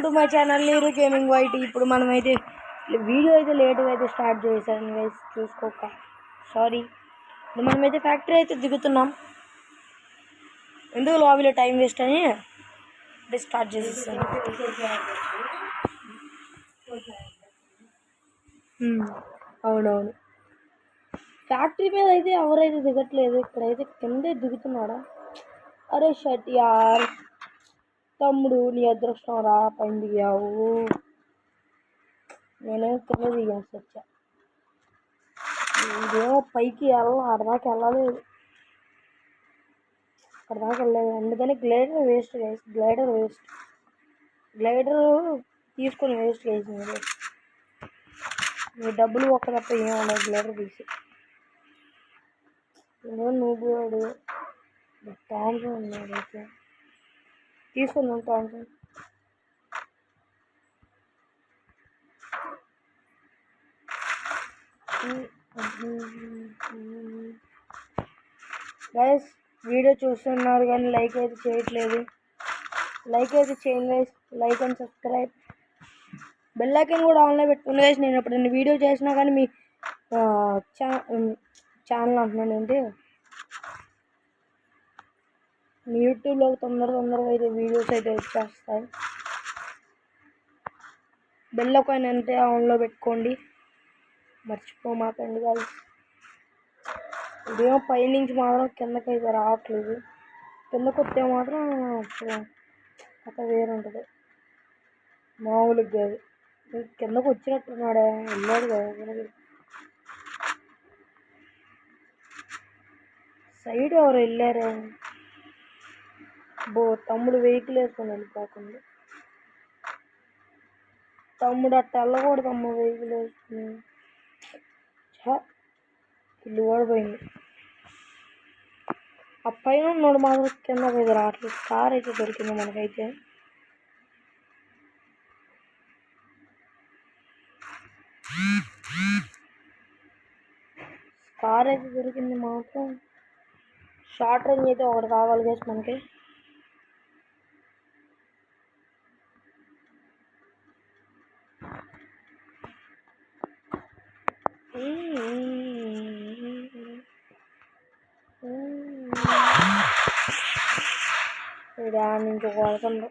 To my channel నీరు gaming white. ఇప్పుడు మనమైతే వీడియో అయితే లేట్గా అయితే స్టార్ట్ చేశాను గైస్, చూసుకోక సారీ. మనమైతే ఫ్యాక్టరీ అయితే దిగుతున్నాం, ఎందుకు లాబీలో టైం వేస్ట్ అని స్టార్ట్ చేసేస్తాను. అవునవును, ఫ్యాక్టరీ మీద అయితే ఎవరైతే దిగట్లేదు, ఇక్కడైతే కిందే దిగుతున్నాడా. అరే షట్ యార్ తమ్ముడు, నీ అదృష్టం రా, పైన దిగావు. నేనేమో కింద దిగాల్సి వచ్చా. ఇదేమో పైకి అక్కడిదాకా వెళ్ళలేదు, అక్కడిదాకా వెళ్ళలేదు. అందుకని గ్లైడర్ వేస్ట్ గైస్, గ్లైడర్ తీసుకొని వేస్ట్ చేసింది. మీ డబ్బులు ఒక్క తప్ప ఏమన్నా గ్లైడర్ తీసి నువ్వు థామ్సన్ ఉన్నాడు అయితే తీసుకుందాం. థామ్సన్ గైస్, వీడియో చూస్తున్నారు కానీ లైక్ అయితే చేయట్లేదు. లైక్ అయితే చేయండి guys, like and subscribe. Bell icon కూడా ఆన్లో పెట్టుకుని గైస్. నేను ఎప్పుడైనా వీడియో చేసినా కానీ మీ ఛానల్ అంటున్నాను ఏంటి, మీ యూట్యూబ్లో తొందరగా అయితే వీడియోస్ అయితే వచ్చేస్తాయి. బెల్ ఐకాన్ అంటే ఆన్లో పెట్టుకోండి, మర్చిపోమాకండి గైస్. ఇదేమో పైనుంచి మాత్రం కిందకైతే రావట్లేదు, కిందకు వస్తే మాత్రం కథ వేరుంటుంది. మామూలుగా కాదు, కిందకు వచ్చినట్టున్నాడే, వెళ్ళాడు కదా. సైడ్ ఎవరు వెళ్ళారే, తమ్ముడు వెహికల్ వేసుకొని వెళ్ళిపోకుండా. తమ్ముడు అట్ట వెళ్ళకూడదు అమ్మ, వెహికల్ వేసుకుని. ఇల్లు కూడా పోయింది. ఆ పైన ఉన్నాడు మాత్రం కింద మీద రావట్లేదు. కార్ అయితే దొరికింది మనకైతే. కార్ అయితే దొరికింది మాత్రం. షార్ట్ రేంజ్ అయితే ఒకటి కావాలి గైస్ మనకి. నుంచి కొడుతుండ్రు.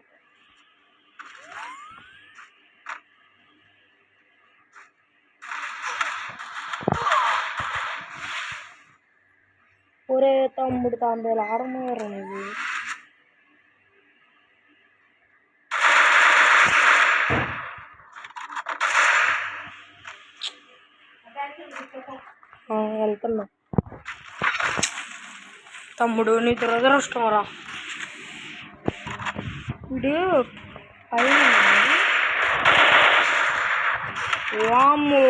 ఒరే తమ్ముడు, తాంబేలు ఆడమోరు నువ్వు. వెళ్తున్నా తమ్ముడు, నీ దురదృష్టం రా. ఇప్పుడు పైన వామ్మో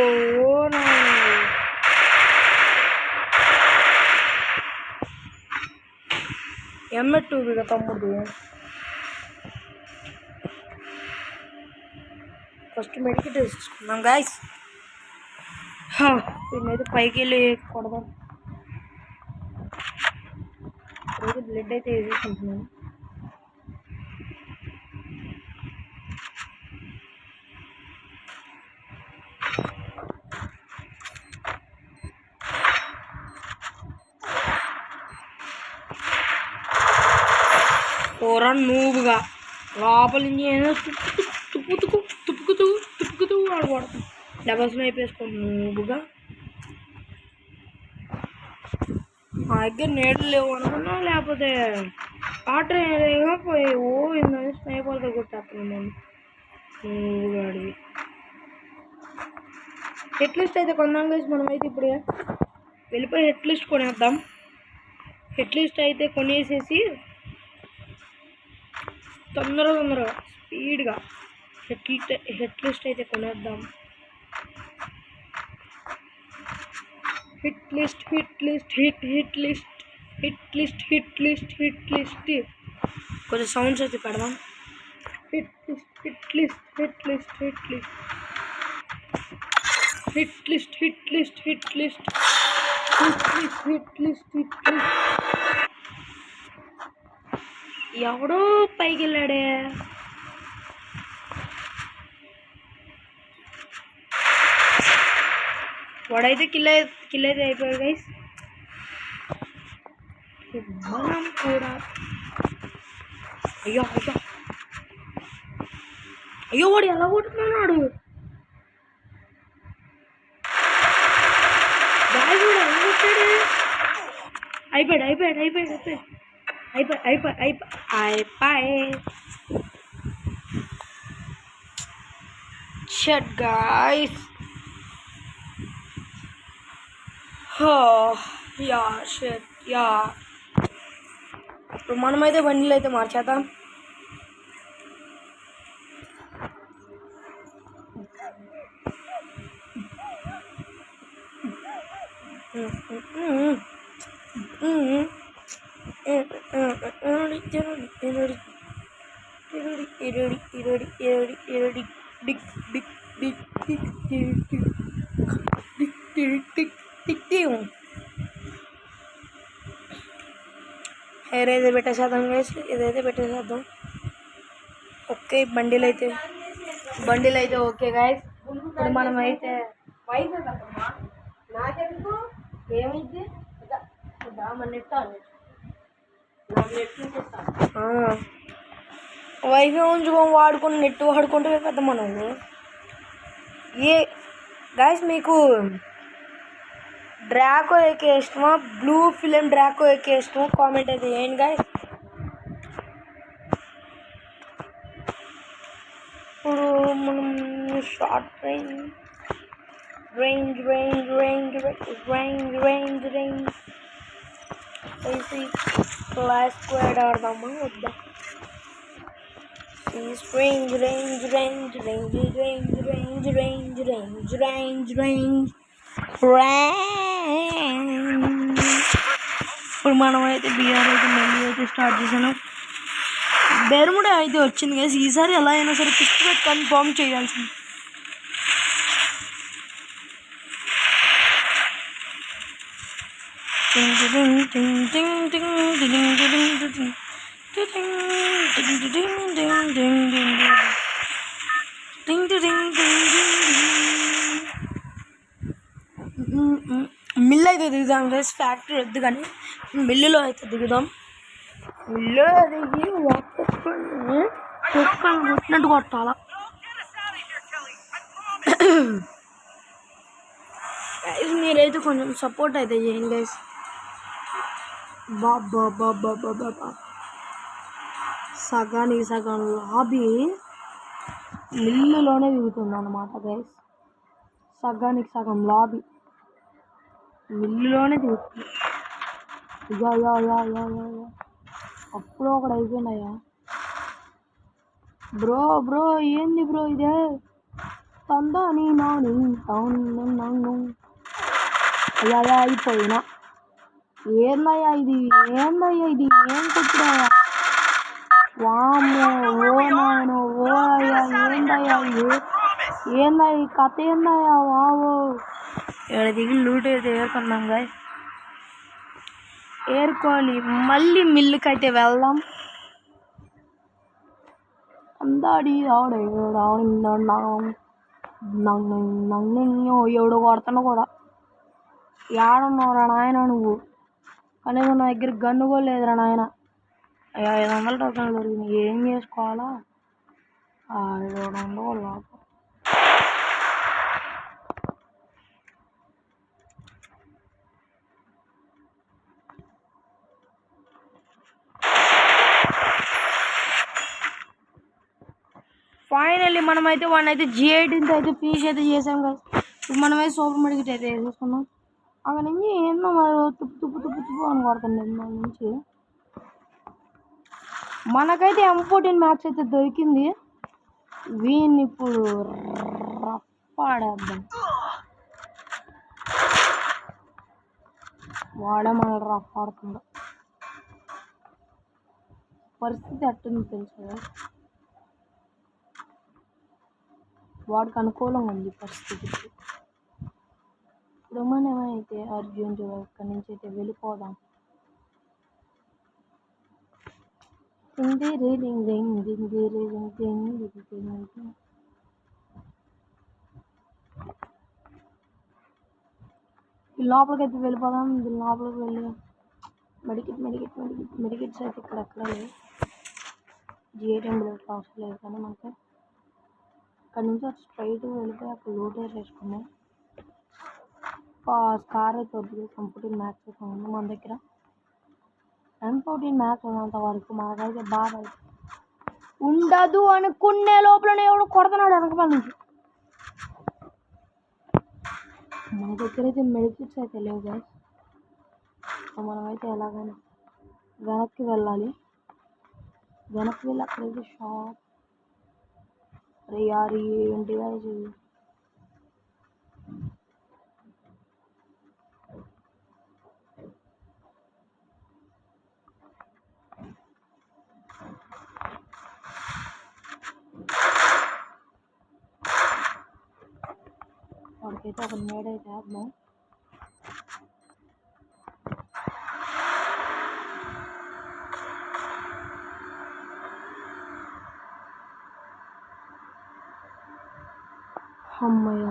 ఎమ్మెట్టుగా తమ్ముడు. ఫస్ట్ మెడికేట్ వేసుకున్నాం గాయస్. దీన్నైతే పైకి వెళ్ళి కొడదాం. బ్లడ్ అయితే వేసుకుంటున్నాను. కూర నూబుగా లోపల నుంచి ఏదో తుప్పుకుతూ ఆడుకోవడం. డబల్స్ అయిపోయేసుకోండి నూబుగా. మా దగ్గర నీళ్ళు లేవు అనుకున్నా, లేకపోతే వాటర్ ఏమో పోయి ఇందని స్నైపర్తో కొట్టేస్తున్నాను నేను. నూబుగా అడిగి హెట్ లిస్ట్ అయితే కొందాం గైస్. మనమైతే ఇప్పుడు వెళ్ళిపోయి హెట్ లిస్ట్ కొనేద్దాం. హెట్ లిస్ట్ అయితే కొనేసేసి తొందరగా స్పీడ్గా హెట్ లిస్ట్ అయితే కొనేద్దాం. హిట్ లిస్ట్ కొంచెం సౌండ్స్ అయితే పెడదాం. Hit list. ఎవడో పైకి వెళ్ళాడే. వాడైతే కిల్ అయితే అయిపోయాడు గైస్. మనం కూడా అయ్యో అయ్యో అయ్యో వాడు ఎలా కొట్టుకున్నాడు. అయిపోయాడు. Shut guys. Yeah shut yeah. ఇప్పుడు మనమైతే బండిలు అయితే మార్చేద్దాం. హెయిర్ అయితే పెట్టేసేద్దాం గైస్. ఇదైతే పెట్టేసేద్దాం. ఓకే బండిలు అయితే ఓకే గైస్. ఇప్పుడు మనం అయితే ఏమైంది వైఫై ఉంచుకొని వాడుకుని నెట్ వాడుకుంటూ పెద్ద మనం ఏ గైస్. మీకు డ్రాకో ఏకే ఇష్టమా, బ్లూ ఫిలిం డ్రాకో ఏకే ఇష్టమా? కామెంట్ అయితే చేయండి గైస్. ఇప్పుడు మనం షార్ట్ రేంజ్ వేసి క్లాస్ స్క్వాడ్ ఆడదామా వద్దా? ఇప్పుడు మనం అయితే బిఆర్ అయితే మళ్ళీ అయితే స్టార్ట్ చేసాను. బెర్ముడా అయితే వచ్చింది కదా. ఈసారి ఎలా అయినా సరే ఫిస్ట్ పెట్టి కన్ఫర్మ్ చేయాల్సింది. మిల్లు అయితే దిగుదాం గైస్. ఫ్యాక్టరీ వద్దు కానీ మిల్లులో అయితే దిగుదాం. మిల్లులో దిగి కొట్టినట్టు కొట్టాలా. మీరైతే కొంచెం సపోర్ట్ అయితే చేయండి గైస్. బాబా సగానికి సగం లాబీ మిల్లులోనే దిగుతుంది అన్నమాట గైస్. సగానికి సగం లాబీ మిల్లులోనే దిగుతుంది. అప్పుడు ఒకటి అయిపోయినాయా బ్రో ఏంది బ్రో ఇదే తందాని నాని అయ్యా అయిపోయినా. ఏందయ్యా ఇది ఏం కుట్టుడాయా? వామ్మో ఓ నాయనో ఓ అయ్యా ఏందయ్యా ఏందయ్యా ఈ కథ ఏందయ్యా? వావో ఇక్కడ దిగి లూట్ అయితే ఏరుకున్నాం గాయ. ఏరుకొని మళ్ళీ మిల్లుకి అయితే వెళ్దాం. అందాడి ఎవడో కొడతాను కూడా. ఏడున్నావురా నాయన నువ్వు? కనీసం నా దగ్గర గన్ను కూడా లేదురా నాయన. 500 టోకెన్లు దొరికినాయి. ఏం చేసుకోవాలా? 700 ఫైనల్లీ మనమైతే వాడినైతే G18 అయితే ఫినిష్ అయితే చేసాం కదా. ఇప్పుడు మనమైతే సూపర్ మెడికెట్ అయితే వేసేసుకున్నాం. అక్కడ నుంచి ఏందో మరి తుప్పు అని కొడుతుంది దాని నుంచి. మనకైతే M14 మ్యాక్స్ అయితే దొరికింది. వీన్ని ఇప్పుడు రప్పాడేద్దాం. వాడే మన రప్పాడుతుంది. పరిస్థితి అట్టుంది తెలుసు. వాడికి అనుకూలంగా ఉంది పరిస్థితి. ఇప్పుడు మనమైతే అర్జున్ ఇక్కడి నుంచి అయితే వెళ్ళిపోదాం. దీని లోపలికి వెళ్ళిపోదాం. దీని లోపలికి వెళ్ళి మెడికిట్స్ అయితే ఇక్కడ ఎక్కడ లేవు. జిఐటెం బుల్లెట్ అవసరం లేదు కానీ మనకి ఇక్కడ నుంచి స్ట్రైట్ వెళ్ళిపోయి అక్కడ లోటేస్ వేసుకున్నాం. స్కార్ అయితే వద్దు. M14 మ్యాక్స్ అయితే ఉంది మన దగ్గర. M14 మ్యాక్స్ ఉన్నంత వరకు మనకైతే బాగా ఉండదు అనుకునే లోపలనే ఎవడు కొడుతున్నాడు వెనకపల నుంచి. మన దగ్గర అయితే మెడికిట్స్ అయితే లేవు గైస్. మనమైతే ఎలాగైనా వెనక్కి వెళ్ళాలి. వెనక్కి వెళ్ళి అక్కడైతే షాప్. అరే యార్ ఏంటి గైస్ ఇది? వాడికైతే ఒక నేడ్ అయితే వేద్దాం. అమ్మయ్య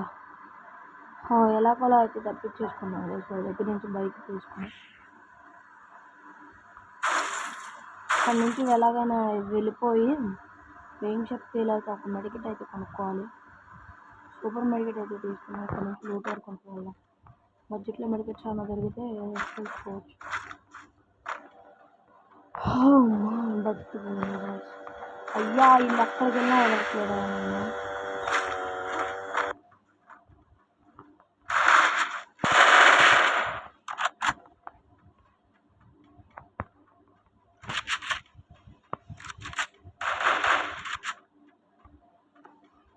ఎలాగోలా అయితే తప్పించేసుకున్నాం. సో దగ్గర నుంచి బైక్ తీసుకుని అక్కడి నుంచి ఎలాగైనా వెళ్ళిపోయి ఏం శక్తి అయితే ఒక మెడికెట్ అయితే కొనుక్కోవాలి. సూపర్ మెడికెట్ అయితే తీసుకున్నాం. అక్కడి నుంచి లూట్ వరకు కొనుక్కోవాలి. బడ్జెట్లో మెడికెట్స్ ఏమైనా దొరికితే తీసుకోవచ్చు. బతుకుతుంది అయ్యా వీళ్ళు ఎక్కడికి వెళ్ళినా వెళ్ళట్లేదా?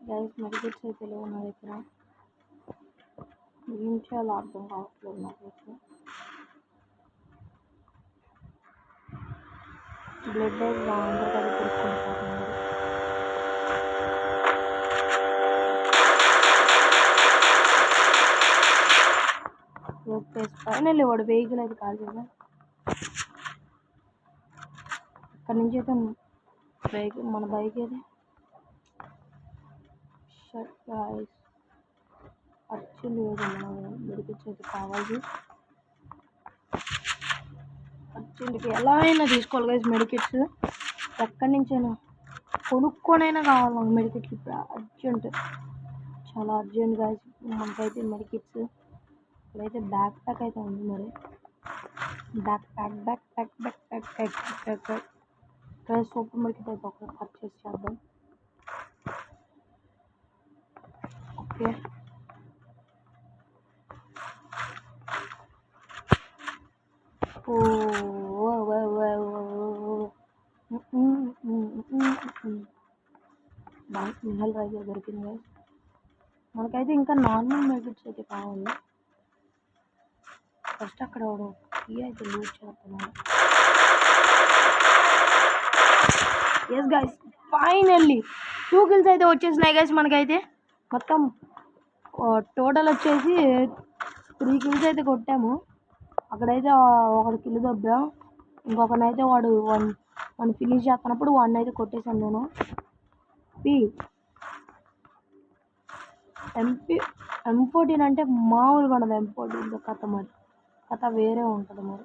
గైస్ మెడికెట్స్ అయితే లేవు నా దగ్గర. ఏం చేయాలో అర్థం కావట్లేదు నాకైతే. బ్లడ్ అయితే అందరూ కదా తీసుకుంటున్నారు. ఫైనల్లీ వాడు వెహికల్ అయితే కాల్ చేద్దాం. అక్కడి నుంచి అయితే వెహికల్ మన బైక్ అయితే ఖర్చు లేదు. మనం మెడికెట్స్ అయితే కావాలి. అర్జెంట్కి ఎలా అయినా తీసుకోవాలి గైస్ మెడికెట్స్. ఎక్కడి నుంచైనా కొనుక్కొనైనా కావాలి మనకు మెడికెట్స్. ఇప్పుడు అర్జెంట్, చాలా అర్జెంట్ గైస్ మనకైతే మెడికెట్స్. ఇప్పుడైతే బ్యాక్ ప్యాక్ అయితే ఉంది. మరి బ్యాక్ ప్యాక్ సూపర్ మెడికెట్ అయితే ఒకటి పర్చేస్ చేద్దాం. ఓకే బ్యాంక్ మినరల్ రైజర్ దొరికింది. మనకైతే ఇంకా నార్మల్ మెడికెట్స్ అయితే కావాలి. ఫస్ట్ అక్కడ కీ అయితే లూట్ చేస్తున్నాను. ఎస్ గైస్ ఫైనల్లీ 2 kills అయితే వచ్చేసినాయి గైస్. మనకైతే మొత్తం టోటల్ వచ్చేసి 3 kills అయితే కొట్టాము. అక్కడైతే ఒకటి కిల్ దొబ్బాం. ఇంకొకనైతే వాడు వన్ ఫినిష్ చేస్తున్నప్పుడు వాడిని అయితే కొట్టేశాను నేను. M14 అంటే మామూలుగా ఉండదు. M14 కథ మరి కథ వేరే ఉంటుంది. మరి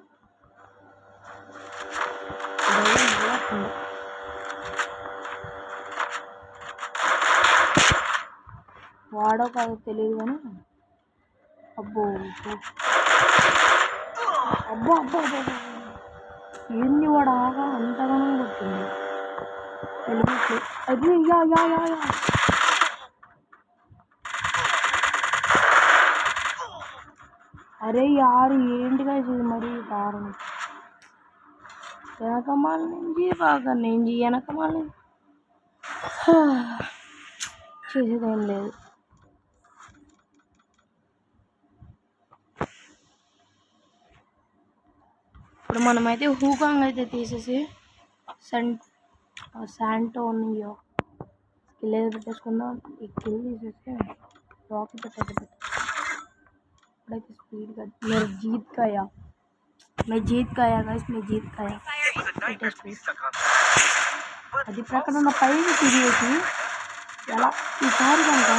వాడో కాదో తెలియదు కానీ అబ్బో అబ్బో అబ్బో ఏంది వాడు ఆగా అంతగానో కొట్టింది. అది యా యా యా యా అరే యారు ఏంటిగా ఇది మరి దారుణం. వెనకమాల నుంచి బాగా నుంచి వెనకమాల చేసేదేం లేదు. ఇప్పుడు మనమైతే హూకాంగ్ అయితే తీసేసి శాంటోనియో స్కిల్ అయితే పెట్టేసుకుందాం. ఈ స్కిల్ తీసేసి రాకెట్ అయితే ఇప్పుడైతే స్పీడ్గా మీరు జీత్ కాయా గైస్ మీ జీత్ కాయా అది ప్రకారం పైకి తిరిగేసి ఎలా ఈసారి కనుక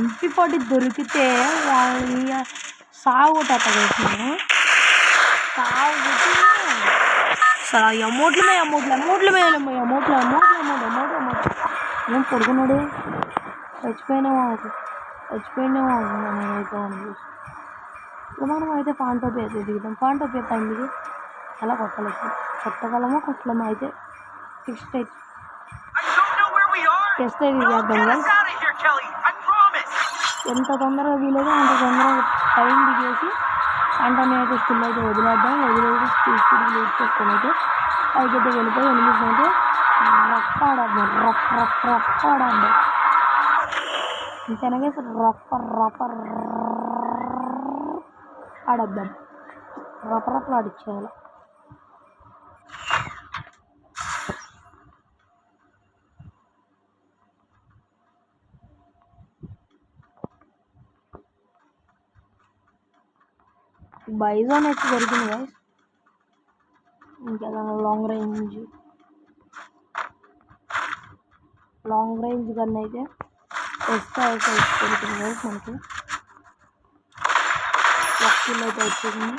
MP40 దొరికితే వాళ్ళ సాగుతాను అసలు అమౌంట్లమే అమౌంట్లు ఏం పడుకున్నాడు చచ్చిపోయినామా నేనైతే ఇప్పుడు మనం అయితే ఫాంటోపీ అయితే దిగుతాం. ఫాంటోపీ టైం దిగి అలా కొట్టగలమో కొట్టలేమో అయితే టెస్ట్ అయితే చేద్దాం. ఎంత తొందరగా వీలైతే అంత తొందరగా టైం దిగేసి అంటనే అయితే స్కిల్ అయితే వదిలేసి స్పీడ్ లీడ్ చేసుకొని అయితే పైకి అయితే వెళ్ళిపోయి ఎనిమిది అయితే రఫ్ ఆడాలి ఇంతనగా ఆడద్దాం రఫ్ ఆడిచ్చేయాలి. బైజాన్ అయితే దొరికింది గైస్. ఇంకేదైనా లాంగ్ రేంజ్ గన్ అయితే అయితే దొరికింది గైస్. మనకి లక్కీలో అయితే వచ్చింది.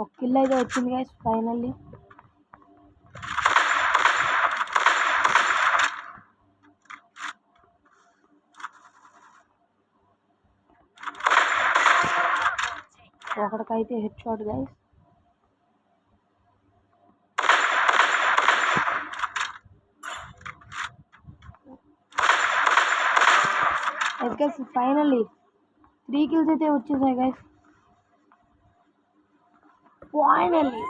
ఒక కిల్ అయితే వచ్చింది గైస్ ఫైనల్లీ. ఒకటికైతే head shot guys. Finally 3 kills అయితే వచ్చేసాయి గైస్. फाइनली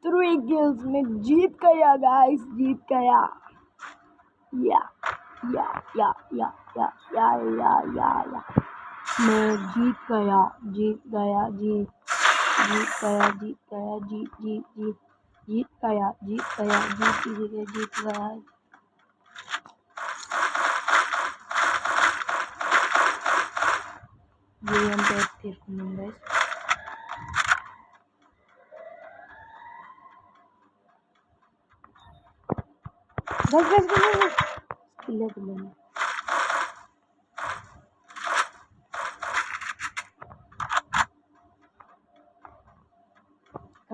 3 kills में जीत गया गाइस. या मैं जीत गया जीत गया ये हम తీసుకున్నాం गाइस. बस स्किल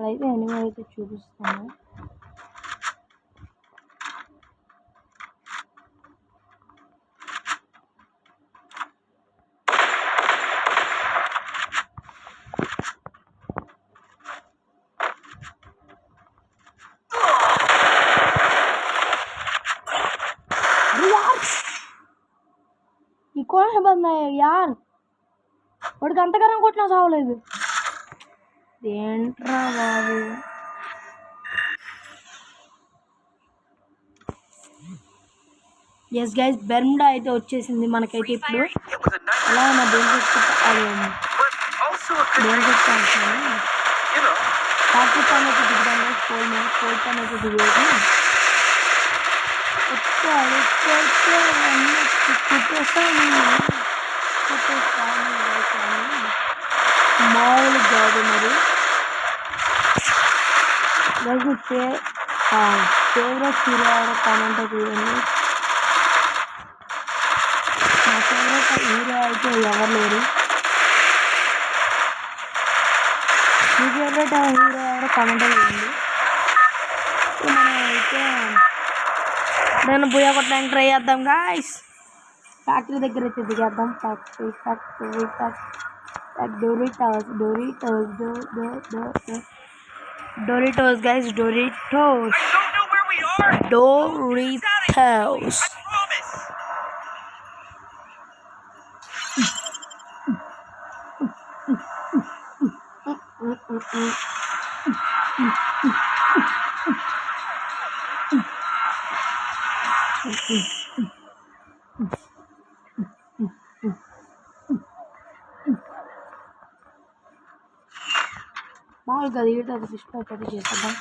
అయితే ఎనిమిది అయితే చూపిస్తాను. कौन है बंदा है यार వాడికి అంతగానం కొట్టినా సావలేదు ఏంట్రా బాబు. ఎస్ గైస్ బెర్ముడా అయితే వచ్చేసింది మనకైతే. ఇప్పుడు ఎలా ఉన్నా పాకిస్తాన్ అయితే దిగుదాం. కోల్పాన్ అయితే దిగేది మామూలు కాదు మరి. ఫేవరెట్ హీరో కామెంట్ చేయండి. నా ఫేవరెట్ హీరో అయితే ఎవరు లేరు. మీ ఫేవరెట్ హీరో ఎవరో కామెంట్ చేయండి. మనం అయితే నేను బుయ్య కొట్టడానికి ట్రై చేద్దాం గాయస్. ఫ్యాక్టరీ దగ్గర అయితే దిగేద్దాం. Factory Doritos guys Doritos. మామూలుగా దిగేటప్పుడు ఫిష్ ప్యాక్ అయితే చేద్దాం.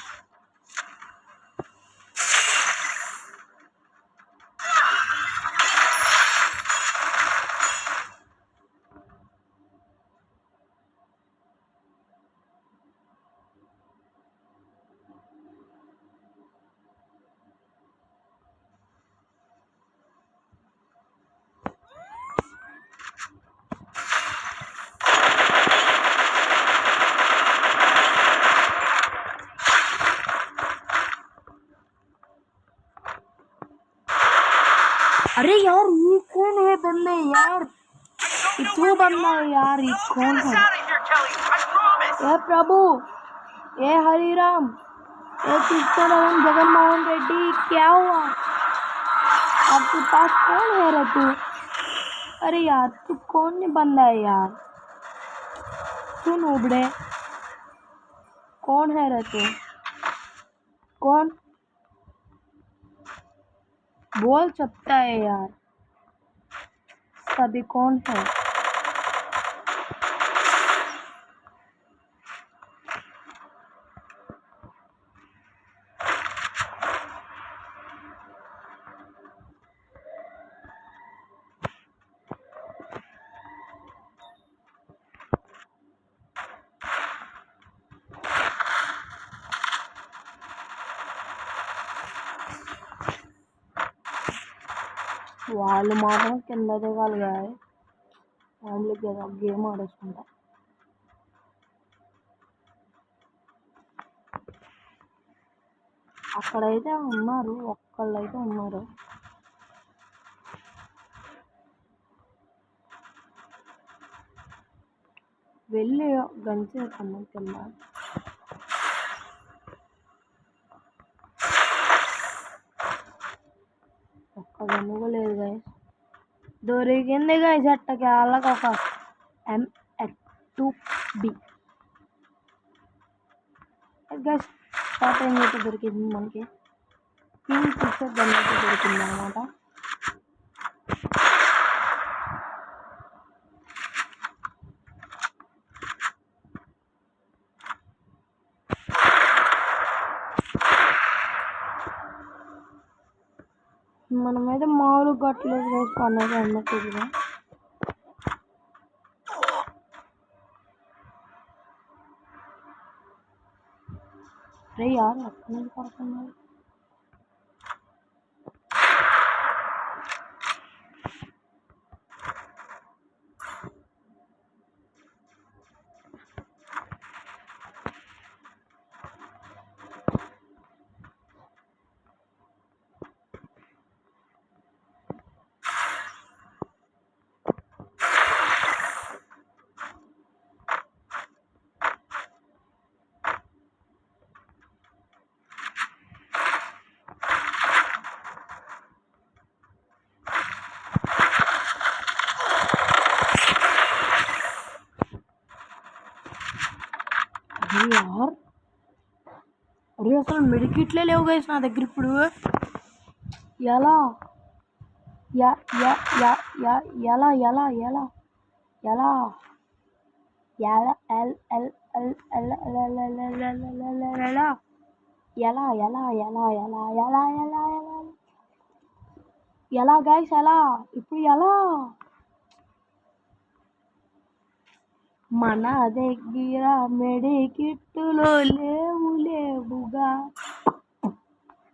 अरे यार ये कौन है बंदे यार, ये क्यों बंदा है यार, ये कौन है? ए प्रभु, ए हरिराम, ए कृष्णराम जगनमोहन रेड्डी, क्या हुआ? आपके पास कौन है रे तू? अरे यार तू कौन है बंदा है यार, तू नूबड़े, कौन है रे तू? कौन बोल सकता है यार, सभी कौन है? వాళ్ళు మాత్రం కింద దిగాలిగాయి, ఫ్యామిలీకి ఏదో గేమ్ ఆడేసుకుంటా. అక్కడైతే ఉన్నారు, ఒక్కళ్ళైతే ఉన్నారు. వెళ్ళి గంచేస్తాను కింద. ఒక్క గన్ను లేదు గైస్, దొరికింది గైస్ అట్టకి వాళ్ళకి ఒక MX2B గైస్. షార్ట్ రేంజ్ అయితే దొరికింది మనకి, కింగ్ ఫిషర్ గన్ అయితే దొరికింది అనమాట. మనమైతే మామూలు గట్లేదు వేసుకున్నది అన్నట్టుగా. రే యార్ అక్కడ నుంచి పడుతున్నారు. यार अरे అసలు మెడికిట్లే లేవు గైస్ నా దగ్గర ఇప్పుడు. ఎలా ఎలా ఎలా ఎలా ఎలా ఎలా ఎలా ఎల్ ఎల్ ఎల్ ఎల్ ఎలా ఎలా ఎలా ఎలా ఎలా ఎలా ఎలా ఎలా గైస్ ఎలా ఇప్పుడు ఎలా? మన దగ్గర మెడికిట్టులో లేవుగా,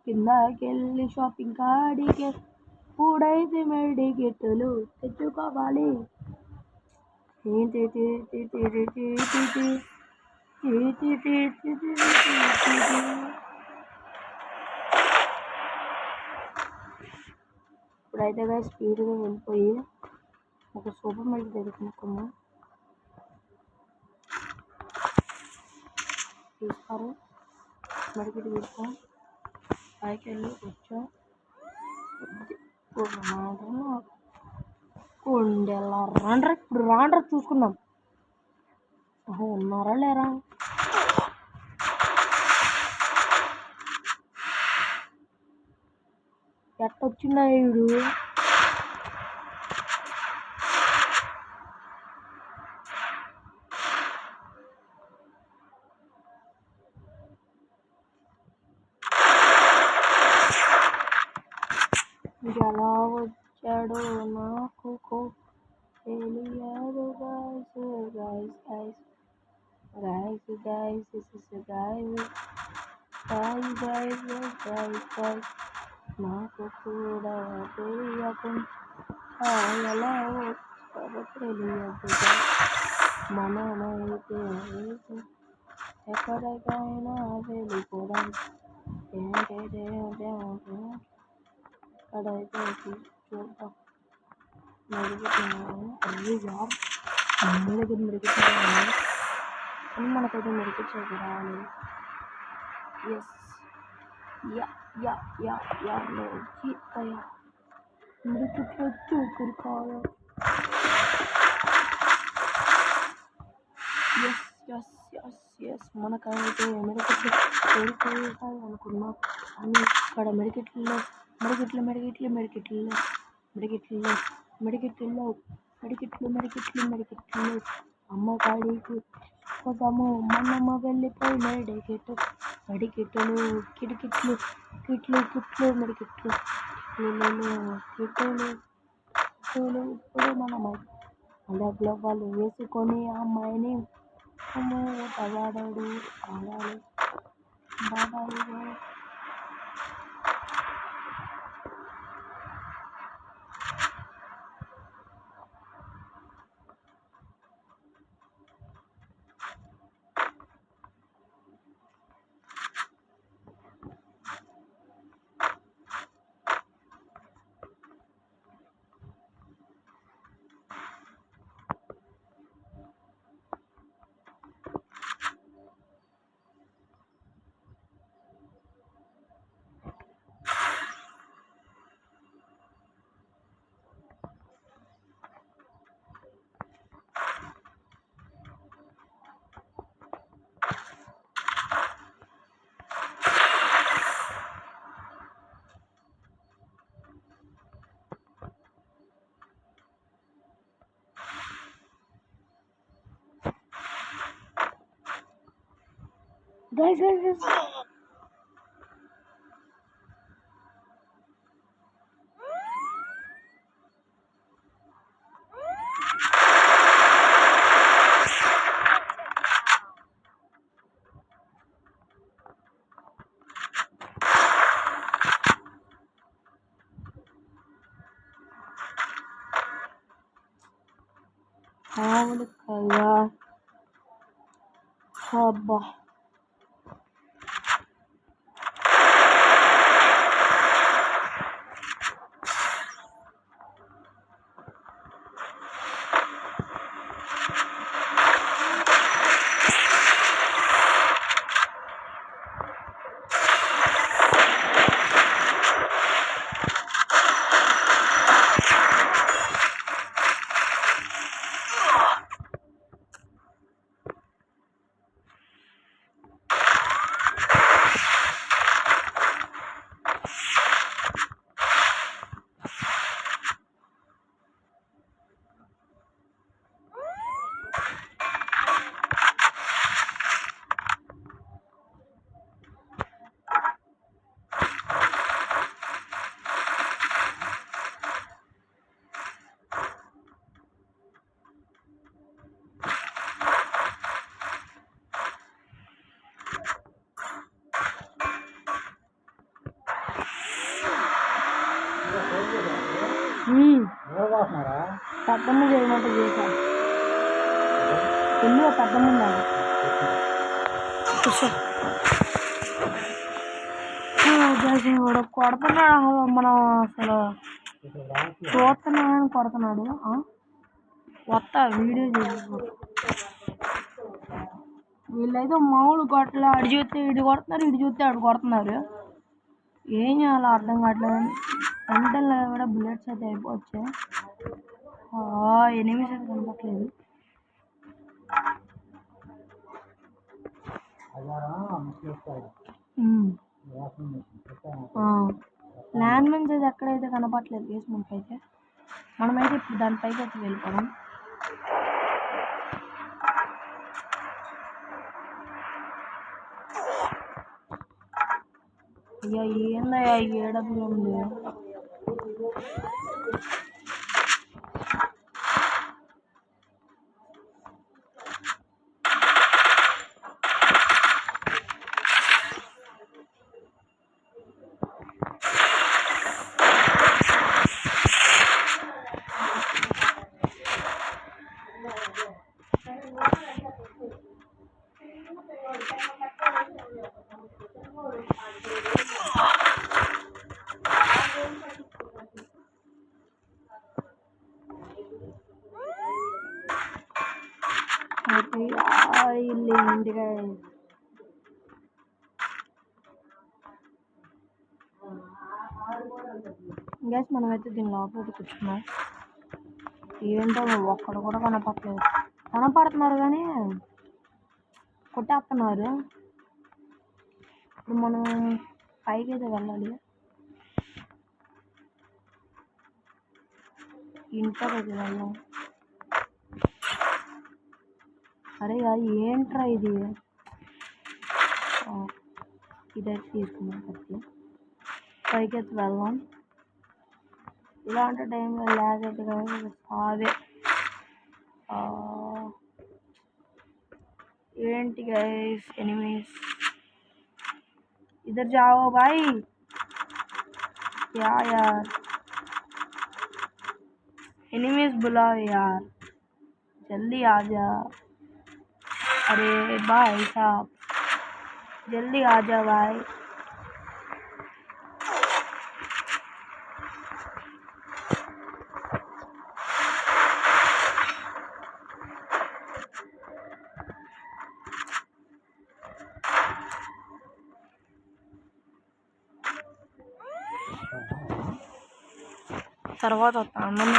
కిందకెళ్ళి షాపింగ్ కాడికే ఇప్పుడైతే మెడికిట్టులు తెచ్చుకోవాలి. ఇప్పుడైతే స్పీడ్గా వెళ్ళిపోయి ఒక సూపర్ మార్కెట్ తెచ్చుకున్నాము. తీస్తారు మడికిటి తీసుకో, పైకి వెళ్ళి వచ్చా కొండెలా రాండ్రా. ఇప్పుడు రాండ్రా చూసుకున్నాం, ఉన్నారా లేరా? ఎట్టొచ్చిందా వీడు? ఎలా వచ్చాడు నాకు తెలియదు నాకు కూడా తెలియకుండా ఎలా వచ్చాడో తెలియదు. మనమైతే ఎక్కడికైనా వెళ్ళిపోదాం. ఎక్కడైతే చూద్దాం. అయ్యో యార్ అమ్మ దగ్గర మెరుగుతాయి కానీ మనకైతే మెరుగుచ్చేది రావాలి. Yes yeah yeah yeah yeah జీతయా మెరుగుచ్చు కురికాయ. ఎస్ ఎస్ ఎస్ ఎస్ మనకైతే మెరుగుట్లు కోరికాయ అనుకున్నాం. అని ఇక్కడ మెడికెట్లో మెడికెట్లు మెడికెట్లు మెడికెట్లు మెడికెట్లు మెడికెట్లు మెడికెట్లు మెడికెట్లు మెడికెట్లు అమ్మ కాడికి పోదాము మనమ్మ వెళ్ళిపోయి మెడికెట్లు మెడికెట్లు కిటికిట్లు కిట్లు కిట్లు మెడికెట్లు కిట్లు కిట్లు ఇప్పుడు మనం అలాగే వాళ్ళు వేసుకొని ఆ అమ్మాయిని తగాడాడు ఆడాలి బాడాలి. Guys. Hawlı kaya. Sabah. పెద్దమ్మ చేయమంటే చేశాను. పెళ్ళి పెద్దమ్మ ఉండాలి. కూడా కొడుతున్నాడు మనం అసలు చూస్తున్నామని కొడుతున్నాడు. వస్తా వీడియో చేసి వీళ్ళైతే మామూలు కొట్టలే. అడి చూస్తే ఇటు కొడుతున్నారు, ఇటు చూస్తే అటు కొడుతున్నారు. ఏం చేయాలో అర్థం కావట్లేదు. వెంటనే కూడా బుల్లెట్స్ అయితే అయిపోవచ్చాయి. ఎనిమిస్ అయితే కనపట్లేదు. ల్యాండ్ మైన్స్ అయితే ఎక్కడైతే కనపట్లేదు బేస్మెంట్ అయితే. మనమైతే ఇప్పుడు దానిపైకి అయితే వెళ్ళిపోవడం. అయ్యా ఏందయ్యా ఏడబ్ల్యూ ఉంది. ఏంటి గైస్ మనమైతే దీని లోపల కూర్చున్నాం. ఏంటో ఒక్కడు కూడా కనపడలేదు. కనపడుతున్నారు కానీ కొట్టేస్తున్నారు. ఇప్పుడు మనం పైకి అయితే వెళ్ళాలి. ఇంటర్ అయితే వెళ్ళాం. అరే ఏంట్రా ఇది? ఇదైతే తీసుకున్నాం. కత్తి పైకి అయితే వెళ్దాం. ఇలాంటి టైంలో ల్యాగ్ అయితే అదే ఏంటి గైస్ ఎనిమీస్ इधर जाओ भाई. क्या यार एनिमीज बुलाओ यार, जल्दी आ जा. अरे भाई साहब जल्दी आ जा भाई. తర్వాత అన్నం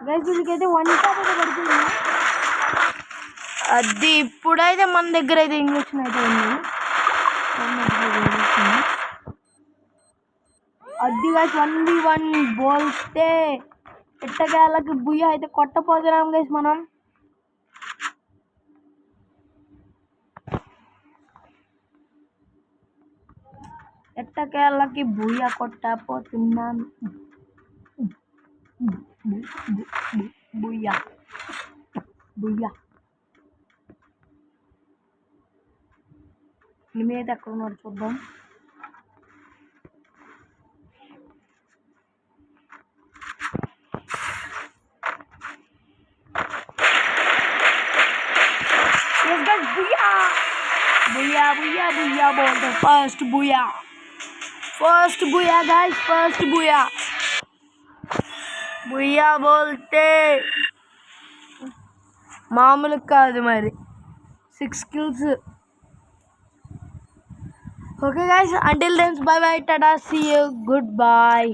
గైస్కైతే 1 టాప్ అయితే పడుతుంది. అది ఇప్పుడైతే మన దగ్గర అయితే ఇంజక్షన్ అయితే ఉంది. అది గైస్ 1v1 బోల్తే ఎట్టకేళ్ళకి బుయ్య అయితే కొట్టపోతున్నాం గైస్. మనం ఎట్టకేళ్ళకి బుయ్య కొట్టపోతున్నాం. బుయ్య బుయ్య మీద ఎక్కడ ఉన్నాడు చూద్దాం. बुया बुया बुया बोलते फर्स्ट बुया गाइस, फर्स्ट बुया बुया बोलते मामूलु कादु मरी 6 kills. Okay guys, until then bye bye, tada, see you, goodbye.